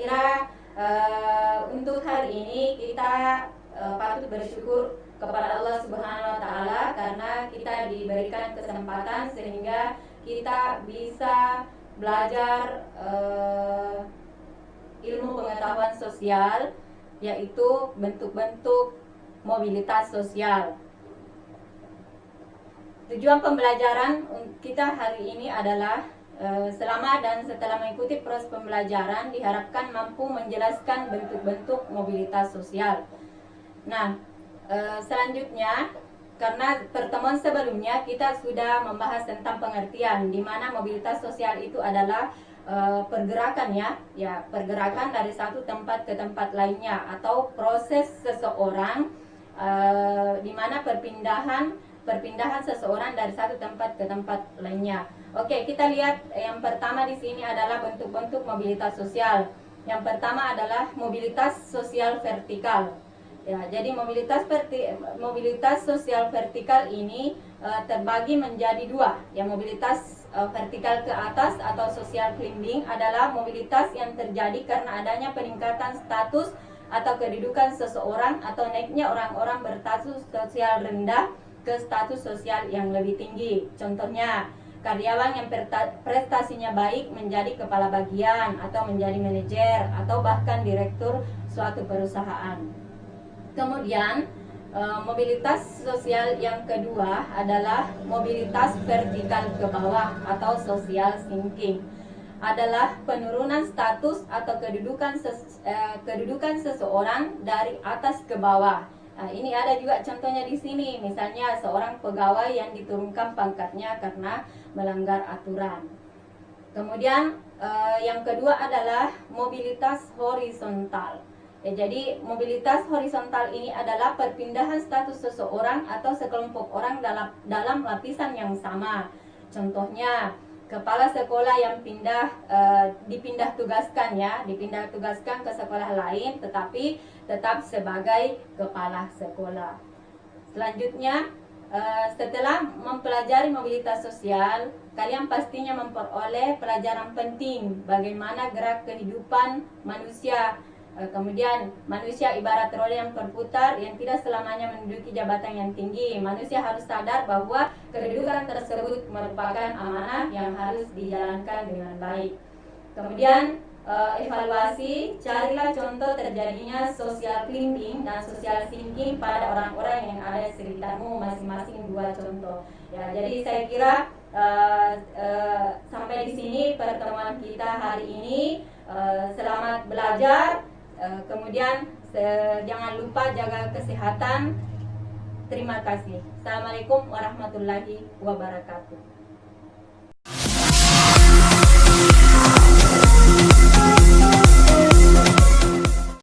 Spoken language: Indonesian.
kira untuk hari ini kita patut bersyukur kepada Allah Subhanahu wa Ta'ala karena kita diberikan kesempatan sehingga kita bisa belajar ilmu pengetahuan sosial, yaitu bentuk-bentuk mobilitas sosial. Tujuan pembelajaran kita hari ini adalah selama dan setelah mengikuti proses pembelajaran diharapkan mampu menjelaskan bentuk-bentuk mobilitas sosial. Nah, selanjutnya, karena pertemuan sebelumnya kita sudah membahas tentang pengertian di mana mobilitas sosial itu adalah pergerakan ya pergerakan dari satu tempat ke tempat lainnya atau proses seseorang di mana perpindahan seseorang dari satu tempat ke tempat lainnya. Oke, kita lihat yang pertama di sini adalah bentuk-bentuk mobilitas sosial. Yang pertama adalah mobilitas sosial vertikal. Ya, jadi mobilitas sosial vertikal ini terbagi menjadi dua. Yang mobilitas vertikal ke atas atau social climbing adalah mobilitas yang terjadi karena adanya peningkatan status atau kedudukan seseorang atau naiknya orang-orang berstatus sosial rendah ke status sosial yang lebih tinggi. Contohnya, karyawan yang prestasinya baik menjadi kepala bagian atau menjadi manajer atau bahkan direktur suatu perusahaan. Kemudian mobilitas sosial yang kedua adalah mobilitas vertikal ke bawah atau social sinking. Adalah penurunan status atau kedudukan seseorang dari atas ke bawah. Nah, ini ada juga contohnya di sini, misalnya seorang pegawai yang diturunkan pangkatnya karena melanggar aturan. Kemudian yang kedua adalah mobilitas horizontal. Ya, jadi mobilitas horizontal ini adalah perpindahan status seseorang atau sekelompok orang dalam lapisan yang sama. Contohnya, kepala sekolah yang dipindah tugaskan ke sekolah lain tetapi tetap sebagai kepala sekolah. Selanjutnya, setelah mempelajari mobilitas sosial, kalian pastinya memperoleh pelajaran penting bagaimana gerak kehidupan manusia. Kemudian manusia ibarat roda yang berputar yang tidak selamanya menduduki jabatan yang tinggi. Manusia harus sadar bahwa kedudukan tersebut merupakan amanah yang harus dijalankan dengan baik. Kemudian evaluasi, carilah contoh terjadinya social climbing dan social sinking pada orang-orang yang ada di sekitarmu, masing-masing dua contoh. Ya, jadi saya kira sampai di sini pertemuan kita hari ini. Selamat belajar. Kemudian jangan lupa jaga kesehatan. Terima kasih. Assalamualaikum warahmatullahi wabarakatuh.